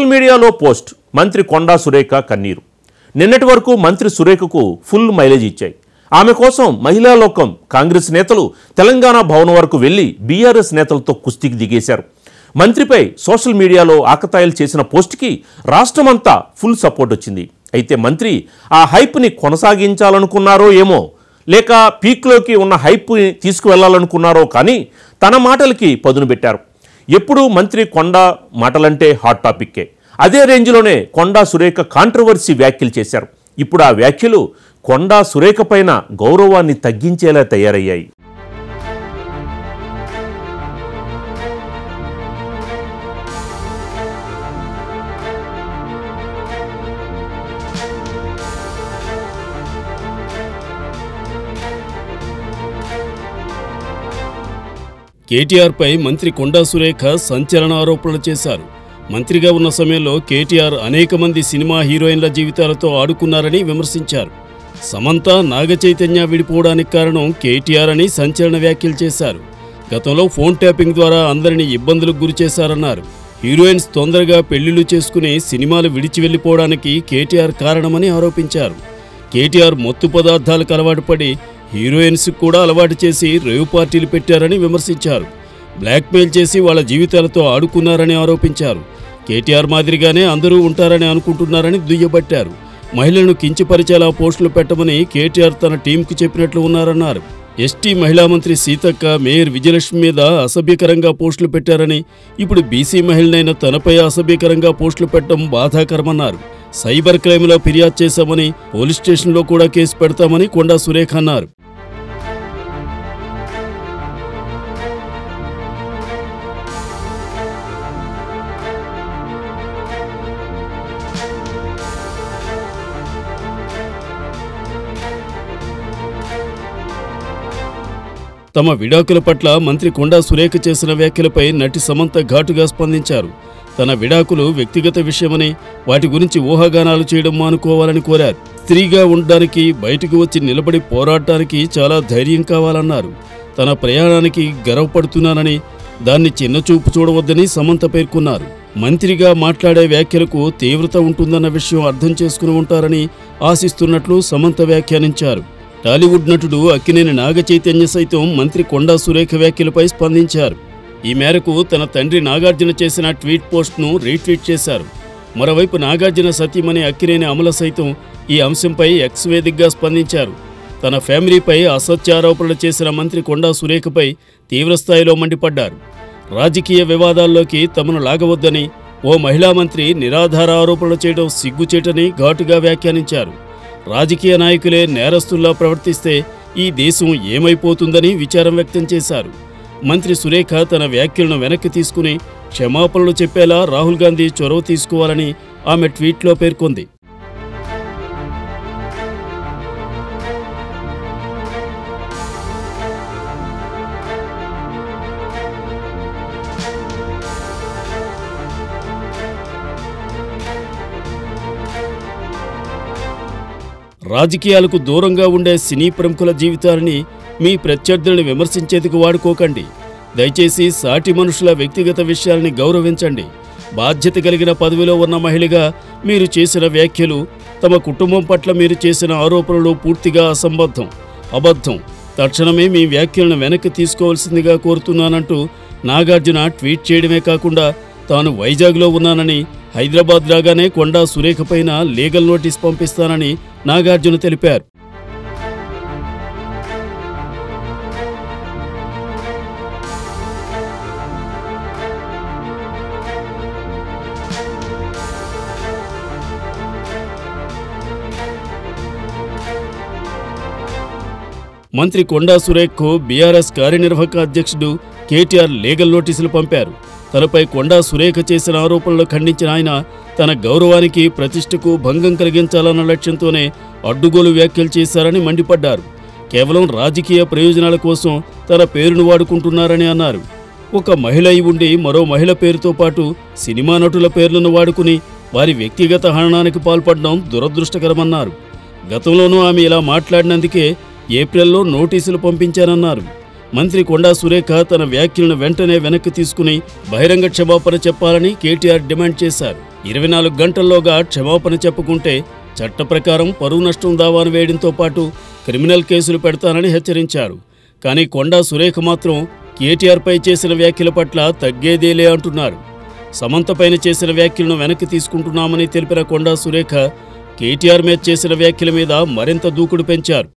Social మీడియాలో post మంత్రి కొండా సురేఖ కన్నీరు. నిన్నటి వరకు మంత్రి సురేఖకు ఫుల్ మైలేజ్ ఇచ్చాయి. ఆమె కోసం మహిళా లోకం కాంగ్రెస్ నేతలు తెలంగాణ భవన్ వరకు వెళ్లి బీఆర్ఎస్ నేతలతో కుస్తీకి దిగేశారు. మంత్రిపై సోషల్ మీడియాలో ఆకతాయిలు చేసిన పోస్ట్కి రాష్ట్రమంతా ఫుల్ సపోర్ట్ వచ్చింది. అయితే మంత్రి ఆ హైప్ని కొనసాగించాలనుకున్నారో ఏమో, లేక పీక్లోకి ఉన్న హైప్ని తీసుకువెళ్లాలనుకున్నారో కానీ తన మాటలకి పదును పెట్టారు. ఎప్పుడు మంత్రి కొండా మాటలంటే హాట్ టాపిక్కే. అదే రేంజ్లోనే కొండా సురేఖ కాంట్రవర్సీ వ్యాఖ్యలు చేశారు. ఇప్పుడు ఆ వ్యాఖ్యలు కొండా సురేఖ పైన గౌరవాన్ని తగ్గించేలా తయారయ్యాయి. కేటీఆర్ పై మంత్రి కొండా సురేఖ సంచలన ఆరోపణలు చేశారు. మంత్రిగా ఉన్న సమయంలో కేటీఆర్ అనేక మంది సినిమా హీరోయిన్ల జీవితాలతో ఆడుకున్నారని విమర్శించారు. సమంత, నాగచైతన్య విడిపోవడానికి కారణం కేటీఆర్ అని సంచలన వ్యాఖ్యలు చేశారు. గతంలో ఫోన్ ట్యాపింగ్ ద్వారా అందరినీ ఇబ్బందులకు గురిచేశారన్నారు. హీరోయిన్స్ తొందరగా పెళ్లిళ్లు చేసుకుని సినిమాలు విడిచి వెళ్లిపోవడానికి కేటీఆర్ కారణమని ఆరోపించారు. కేటీఆర్ మత్తు పదార్థాలకు అలవాటు పడి హీరోయిన్స్ కూడా అలవాటు చేసి రేవ్ పార్టీలు పెట్టారని విమర్శించారు. బ్లాక్మెయిల్ చేసి వాళ్ళ జీవితాలతో ఆడుకున్నారని ఆరోపించారు. కేటీఆర్ మాదిరిగానే అందరూ ఉంటారని అనుకుంటున్నారని దుయ్యబట్టారు. మహిళలను కించపరిచేలా పోస్టులు పెట్టమని కేటీఆర్ తన టీంకు చెప్పినట్లు ఉన్నారన్నారు. ఎస్టీ మహిళా మంత్రి సీతక్క, మేయర్ విజయలక్ష్మి మీద అసభ్యకరంగా పోస్టులు పెట్టారని, ఇప్పుడు బీసీ మహిళనైన తనపై అసభ్యకరంగా పోస్టులు పెట్టడం బాధాకరమన్నారు. సైబర్ క్రైమ్లో ఫిర్యాదు చేశామని, పోలీస్ స్టేషన్లో కూడా కేసు పెడతామని కొండా సురేఖ అన్నారు. తమ విడాకుల పట్ల మంత్రి కొండా సురేఖ చేసిన వ్యాఖ్యలపై నటి సమంత ఘాటుగా స్పందించారు. తన విడాకులు వ్యక్తిగత విషయమని, వాటి గురించి ఊహాగానాలు చేయడం మానుకోవాలని కోరారు. స్త్రీగా ఉండడానికి, బయటకు వచ్చి నిలబడి పోరాడటానికి చాలా ధైర్యం కావాలన్నారు. తన ప్రయాణానికి గర్వపడుతున్నానని, దాన్ని చిన్నచూపు చూడవద్దని సమంత పేర్కొన్నారు. మంత్రిగా మాట్లాడే వ్యాఖ్యలకు తీవ్రత ఉంటుందన్న విషయం అర్థం చేసుకుని ఉంటారని ఆశిస్తున్నట్లు సమంత వ్యాఖ్యానించారు. టాలీవుడ్ నటుడు అక్కినేని నాగచైతన్య సైతం మంత్రి కొండా సురేఖ వ్యాఖ్యలపై స్పందించారు. ఈ మేరకు తన తండ్రి నాగార్జున చేసిన ట్వీట్ పోస్ట్ను రీట్వీట్ చేశారు. మరోవైపు నాగార్జున సతీమణి అక్కినేని అమల సైతం ఈ అంశంపై ఎక్స్ వేదికగా స్పందించారు. తన ఫ్యామిలీపై అసత్యారోపణలు చేసిన మంత్రి కొండా సురేఖపై తీవ్రస్థాయిలో మండిపడ్డారు. రాజకీయ వివాదాల్లోకి తమను లాగవద్దని, ఓ మహిళా మంత్రి నిరాధార ఆరోపణలు చేయడం సిగ్గుచేటని ఘాటుగా వ్యాఖ్యానించారు. రాజకీయ నాయకులే నేరస్తుల్లా ప్రవర్తిస్తే ఈ దేశం ఏమైపోతుందని విచారం వ్యక్తం చేశారు. మంత్రి సురేఖ తన వ్యాఖ్యలను వెనక్కి తీసుకుని క్షమాపణలు చెప్పేలా రాహుల్ గాంధీ చొరవ తీసుకోవాలని ఆమె ట్వీట్లో పేర్కొంది. రాజకీయాలకు దూరంగా ఉండే సినీ ప్రముఖుల జీవితాలని మీ ప్రత్యర్థులను విమర్శించేందుకు వాడుకోకండి. దయచేసి సాటి మనుషుల వ్యక్తిగత విషయాల్ని గౌరవించండి. బాధ్యత కలిగిన పదవిలో ఉన్న మహిళగా మీరు చేసిన వ్యాఖ్యలు, తమ కుటుంబం పట్ల మీరు చేసిన ఆరోపణలు పూర్తిగా అసంబద్ధం, అబద్ధం. తక్షణమే మీ వ్యాఖ్యలను వెనక్కి తీసుకోవాల్సిందిగా కోరుతున్నానంటూ నాగార్జున ట్వీట్ చేయడమే కాకుండా తాను వైజాగ్లో ఉన్నానని, హైదరాబాద్ రాగానే కొండా సురేఖ పైన లీగల్ నోటీస్ పంపిస్తానని నాగార్జున తెలిపారు. మంత్రి కొండా సురేఖకు బీఆర్ఎస్ కార్యనిర్వాహక అధ్యక్షుడు కేటీఆర్ లీగల్ నోటీసులు పంపారు. తనపై కొండా సురేఖ చేసిన ఆరోపణలు ఖండించిన ఆయన తన గౌరవానికి, ప్రతిష్టకు భంగం కలిగించాలన్న లక్ష్యంతోనే అడ్డుగోలు వ్యాఖ్యలు చేశారని మండిపడ్డారు. కేవలం రాజకీయ ప్రయోజనాల కోసం తన పేరును వాడుకుంటున్నారని అన్నారు. ఒక మహిళ అయి ఉండి మరో మహిళ పేరుతో పాటు సినిమా నటుల పేర్లను వాడుకుని వారి వ్యక్తిగత హననానికి పాల్పడడం దురదృష్టకరమన్నారు. గతంలోనూ ఆమె ఇలా మాట్లాడినందుకే ఏప్రిల్లో నోటీసులు పంపించారన్నారు. మంత్రి కొండా సురేఖ తన వ్యాఖ్యలను వెంటనే వెనక్కి తీసుకుని బహిరంగ క్షమాపణ చెప్పాలని కేటీఆర్ డిమాండ్ చేశారు. 24 గంటల్లోగా క్షమాపణ చెప్పుకుంటే చట్ట ప్రకారం పరువు నష్టం దావాను వేయడంతో పాటు క్రిమినల్ కేసులు పెడతానని హెచ్చరించారు. కానీ కొండా సురేఖ మాత్రం కేటీఆర్పై చేసిన వ్యాఖ్యల పట్ల తగ్గేదేలే అంటున్నారు. సమంతపైన చేసిన వ్యాఖ్యలను వెనక్కి తీసుకుంటున్నామని తెలిపిన కొండా సురేఖ కేటీఆర్ మీద చేసిన వ్యాఖ్యల మీద మరింత దూకుడు పెంచారు.